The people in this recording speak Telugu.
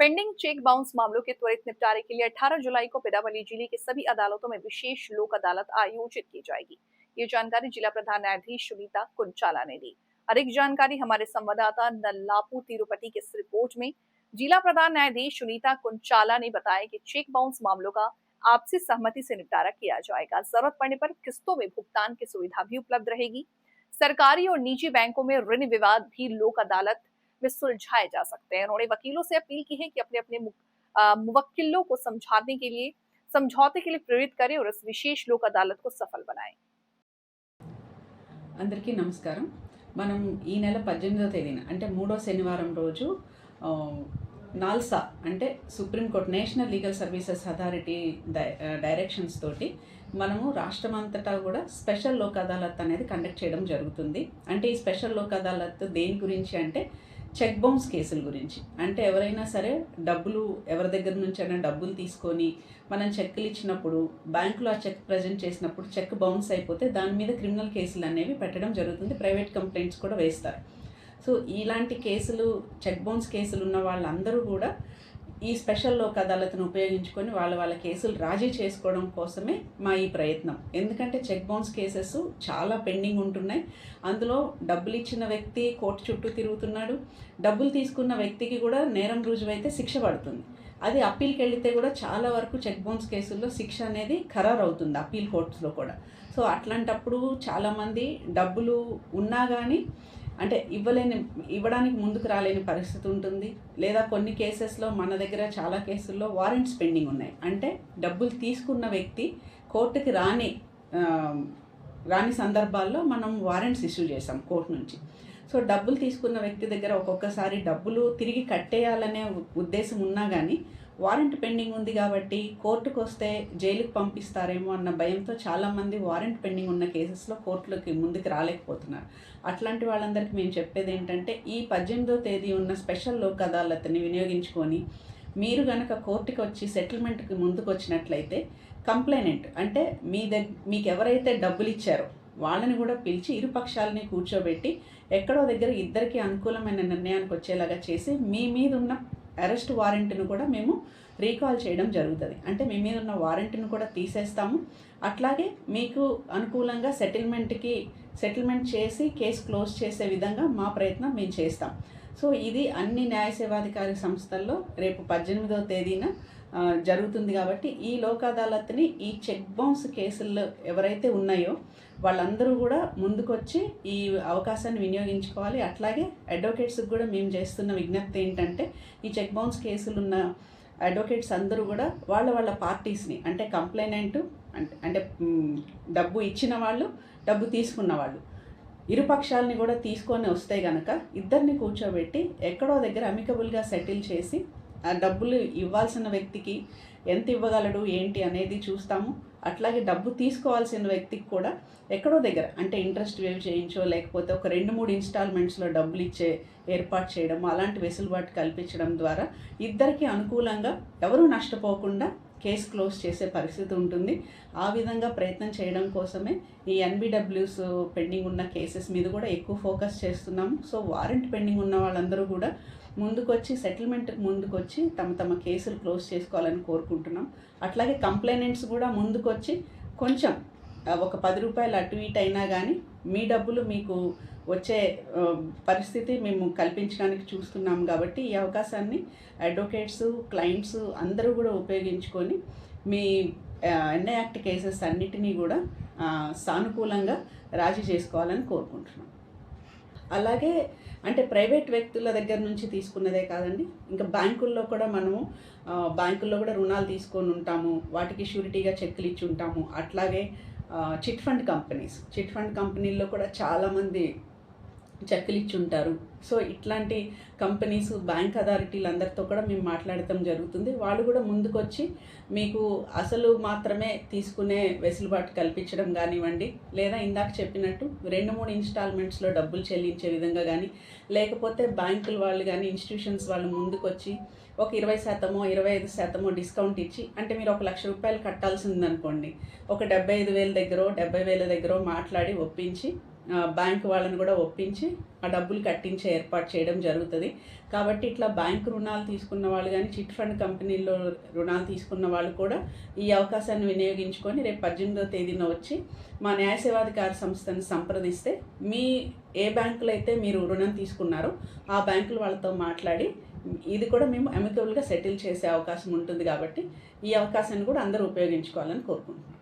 पेंडिंग चेक बाउंस मामलों के त्वरित निपटारे के लिए 18 जुलाई को पेदावली जिले के सभी अदालतों में विशेष लोक अदालत आयोजित की जाएगी। ये जानकारी जिला प्रधान न्यायाधीश सुनीता कुंचाला ने दी। अधिक जानकारी हमारे संवाददाता नल्लापू तिरुपति की इस रिपोर्ट में। जिला प्रधान न्यायाधीश सुनीता कुंचाला ने बताया कि चेक बाउंस मामलों का आपसी सहमति से निपटारा किया जाएगा। जरूरत पड़ने पर किस्तों में भुगतान की सुविधा भी उपलब्ध रहेगी। सरकारी और निजी बैंकों में ऋण विवाद भी लोक अदालत में सुलझाए जा सकते हैं। उन्होंने वकीलों से अपील की है कि अपने अपने मुवक्किलों को समझौते के लिए प्रेरित करें और इस विशेष लोक अदालत को सफल बनाएं। అందరికీ నమస్కారం। మనం ఈ నెల 18వ తేదీన అంటే 3వ శనివారం రోజు నాల్సా అంటే supreme court national legal services authority directions తోటి మనము రాష్ట్రమంతటా కూడా స్పెషల్ లోక్ అదాలత్ అనేది కండక్ట్ చేయడం జరుగుతుంది. అంటే ఈ స్పెషల్ లోక్ అదాలత్ దేని గురించి అంటే చెక్ బౌన్స్ కేసుల గురించి. అంటే ఎవరైనా సరే డబ్బులు ఎవరి దగ్గర నుంచైనా డబ్బులు తీసుకొని మనం చెక్కులు ఇచ్చినప్పుడు బ్యాంకులో ఆ చెక్ ప్రజెంట్ చేసినప్పుడు చెక్ బౌన్స్ అయిపోతే దాని మీద క్రిమినల్ కేసులు అనేవి పెట్టడం జరుగుతుంది. ప్రైవేట్ కంప్లైంట్స్ కూడా వేస్తారు. సో ఇలాంటి కేసులు చెక్ బౌన్స్ కేసులు ఉన్న వాళ్ళందరూ కూడా ఈ స్పెషల్ లోక్ అదాలత్ను ఉపయోగించుకొని వాళ్ళ కేసులు రాజీ చేసుకోవడం కోసమే మా ఈ ప్రయత్నం. ఎందుకంటే చెక్ బౌన్స్ కేసెస్ చాలా పెండింగ్ ఉంటున్నాయి. అందులో డబ్బులు ఇచ్చిన వ్యక్తి కోర్టు చుట్టూ తిరుగుతున్నాడు, డబ్బులు తీసుకున్న వ్యక్తికి కూడా నేరం రుజువైతే శిక్ష పడుతుంది. అది అప్పీల్కి వెళితే కూడా చాలా వరకు చెక్ బౌన్స్ కేసుల్లో శిక్ష అనేది ఖరారు అవుతుంది అప్పీల్ కోర్ట్స్లో కూడా. సో అట్లాంటప్పుడు చాలామంది డబ్బులు ఉన్నా కానీ అంటే ఇవ్వడానికి ముందుకు రాలేని పరిస్థితి ఉంటుంది. లేదా కొన్ని కేసెస్లో మన దగ్గర చాలా కేసుల్లో వారెంట్స్ పెండింగ్ ఉన్నాయి. అంటే డబ్బులు తీసుకున్న వ్యక్తి కోర్టుకి రాని సందర్భాల్లో మనం వారెంట్స్ ఇష్యూ చేసాం కోర్టు నుంచి. సో డబ్బులు తీసుకున్న వ్యక్తి దగ్గర ఒక్కొక్కసారి డబ్బులు తిరిగి కట్టేయాలనే ఉద్దేశం ఉన్నా కానీ వారెంట్ పెండింగ్ ఉంది కాబట్టి కోర్టుకు వస్తే జైలుకి పంపిస్తారేమో అన్న భయంతో చాలామంది వారెంట్ పెండింగ్ ఉన్న కేసెస్లో కోర్టులోకి ముందుకు రాలేకపోతున్నారు. అట్లాంటి వాళ్ళందరికీ మేము చెప్పేది ఏంటంటే ఈ 18వ తేదీ ఉన్న స్పెషల్ లోక్ అదాలత్ని వినియోగించుకొని మీరు కనుక కోర్టుకి వచ్చి సెటిల్మెంట్కి ముందుకు వచ్చినట్లయితే కంప్లైనెంట్ అంటే మీకు ఎవరైతే డబ్బులు ఇచ్చారో వాళ్ళని కూడా పిలిచి ఇరుపక్షాలని కూర్చోబెట్టి ఎక్కడో దగ్గర ఇద్దరికి అనుకూలమైన నిర్ణయానికి వచ్చేలాగా చేసి మీ మీద ఉన్న అరెస్ట్ వారెంట్ను కూడా మేము రీకాల్ చేయడం జరుగుతుంది. అంటే మీ మీద ఉన్న వారెంట్ను కూడా తీసేస్తాము. అట్లాగే మీకు అనుకూలంగా సెటిల్మెంట్ చేసి కేసు క్లోజ్ చేసే విధంగా మా ప్రయత్నం మేము చేస్తాం. సో ఇది అన్ని న్యాయ సేవాధికారి సంస్థల్లో రేపు 18వ తేదీన జరుగుతుంది. కాబట్టి ఈ లోక్ అదాలత్ని ఈ చెక్ బౌన్స్ కేసుల్లో ఎవరైతే ఉన్నాయో వాళ్ళందరూ కూడా ముందుకొచ్చి ఈ అవకాశాన్ని వినియోగించుకోవాలి. అట్లాగే అడ్వకేట్స్కి కూడా మేము చేస్తున్న విజ్ఞప్తి ఏంటంటే ఈ చెక్ బౌన్స్ కేసులు ఉన్న అడ్వకేట్స్ అందరూ కూడా వాళ్ళ పార్టీస్ని అంటే కంప్లైనెంట్ అంటే డబ్బు ఇచ్చిన వాళ్ళు డబ్బు తీసుకున్న వాళ్ళు ఇరుపక్షాలని కూడా తీసుకొని వస్తే కనుక ఇద్దరిని కూర్చోబెట్టి ఎక్కడో దగ్గర అమికబుల్గా సెటిల్ చేసి ఆ డబ్బులు ఇవ్వాల్సిన వ్యక్తికి ఎంత ఇవ్వగలడు ఏంటి అనేది చూస్తాము. అట్లాగే డబ్బు తీసుకోవాల్సిన వ్యక్తికి కూడా ఎక్కడో దగ్గర అంటే ఇంట్రెస్ట్ వేవ్ చేయించో లేకపోతే ఒక 2-3 ఇన్స్టాల్మెంట్స్లో డబ్బులు ఇచ్చే ఏర్పాటు చేయడం అలాంటి వెసులుబాటు కల్పించడం ద్వారా ఇద్దరికి అనుకూలంగా ఎవరూ నష్టపోకుండా కేసు క్లోజ్ చేసే పరిస్థితి ఉంటుంది. ఆ విధంగా ప్రయత్నం చేయడం కోసమే ఈ ఎన్బిడబ్ల్యూస్ పెండింగ్ ఉన్న కేసెస్ మీద కూడా ఎక్కువ ఫోకస్ చేస్తున్నాము. సో వారెంట్ పెండింగ్ ఉన్న వాళ్ళందరూ కూడా ముందుకొచ్చి సెటిల్మెంట్కి ముందుకొచ్చి తమ కేసులు క్లోజ్ చేసుకోవాలని కోరుకుంటున్నాం. అట్లాగే కంప్లైనెంట్స్ కూడా ముందుకొచ్చి కొంచెం ఒక 10 రూపాయలు అటు ఇటు అయినా కానీ మీ డబ్బులు మీకు వచ్చే పరిస్థితి మేము కల్పించడానికి చూస్తున్నాం. కాబట్టి ఈ అవకాశాన్ని అడ్వకేట్స్ క్లయింట్స్ అందరూ కూడా ఉపయోగించుకొని మీ ఎన్ఐ యాక్ట్ కేసెస్ అన్నిటినీ కూడా సానుకూలంగా రాజీ చేసుకోవాలని కోరుకుంటున్నాం. అలాగే అంటే ప్రైవేట్ వ్యక్తుల దగ్గర నుంచి తీసుకున్నదే కాదండి, ఇంకా బ్యాంకుల్లో కూడా రుణాలు తీసుకొని ఉంటాము, వాటికి షూరిటీగా చెక్కులు ఇచ్చి ఉంటాము. అట్లాగే చిట్ ఫండ్ కంపెనీల్లో కూడా చాలామంది చెక్కులు ఇచ్చి ఉంటారు. సో ఇట్లాంటి కంపెనీస్ బ్యాంక్ అథారిటీలు అందరితో కూడా మేము మాట్లాడటం జరుగుతుంది. వాళ్ళు కూడా ముందుకొచ్చి మీకు అసలు మాత్రమే తీసుకునే వెసులుబాటు కల్పించడం కానివ్వండి, లేదా ఇందాక చెప్పినట్టు 2-3 ఇన్స్టాల్మెంట్స్లో డబ్బులు చెల్లించే విధంగా కానీ, లేకపోతే బ్యాంకుల వాళ్ళు కానీ ఇన్స్టిట్యూషన్స్ వాళ్ళు ముందుకొచ్చి ఒక 20% 25% డిస్కౌంట్ ఇచ్చి అంటే మీరు 1 లక్ష రూపాయలు కట్టాల్సిందనుకోండి, ఒక 75,000 దగ్గర 70,000 దగ్గర మాట్లాడి ఒప్పించి బ్యాంకు వాళ్ళని కూడా ఒప్పించి ఆ డబ్బులు కట్టించే ఏర్పాటు చేయడం జరుగుతుంది. కాబట్టి ఇట్లా బ్యాంకు రుణాలు తీసుకున్న వాళ్ళు కానీ చిట్ ఫండ్ కంపెనీల్లో రుణాలు తీసుకున్న వాళ్ళు కూడా ఈ అవకాశాన్ని వినియోగించుకొని రేపు 18వ తేదీన వచ్చి మా న్యాయ సేవాధికార సంస్థను సంప్రదిస్తే మీ ఏ బ్యాంకులో అయితే మీరు రుణం తీసుకున్నారో ఆ బ్యాంకులు వాళ్ళతో మాట్లాడి ఇది కూడా మేము అమికబుల్గా సెటిల్ చేసే అవకాశం ఉంటుంది. కాబట్టి ఈ అవకాశాన్ని కూడా అందరూ ఉపయోగించుకోవాలని కోరుకుంటున్నాం.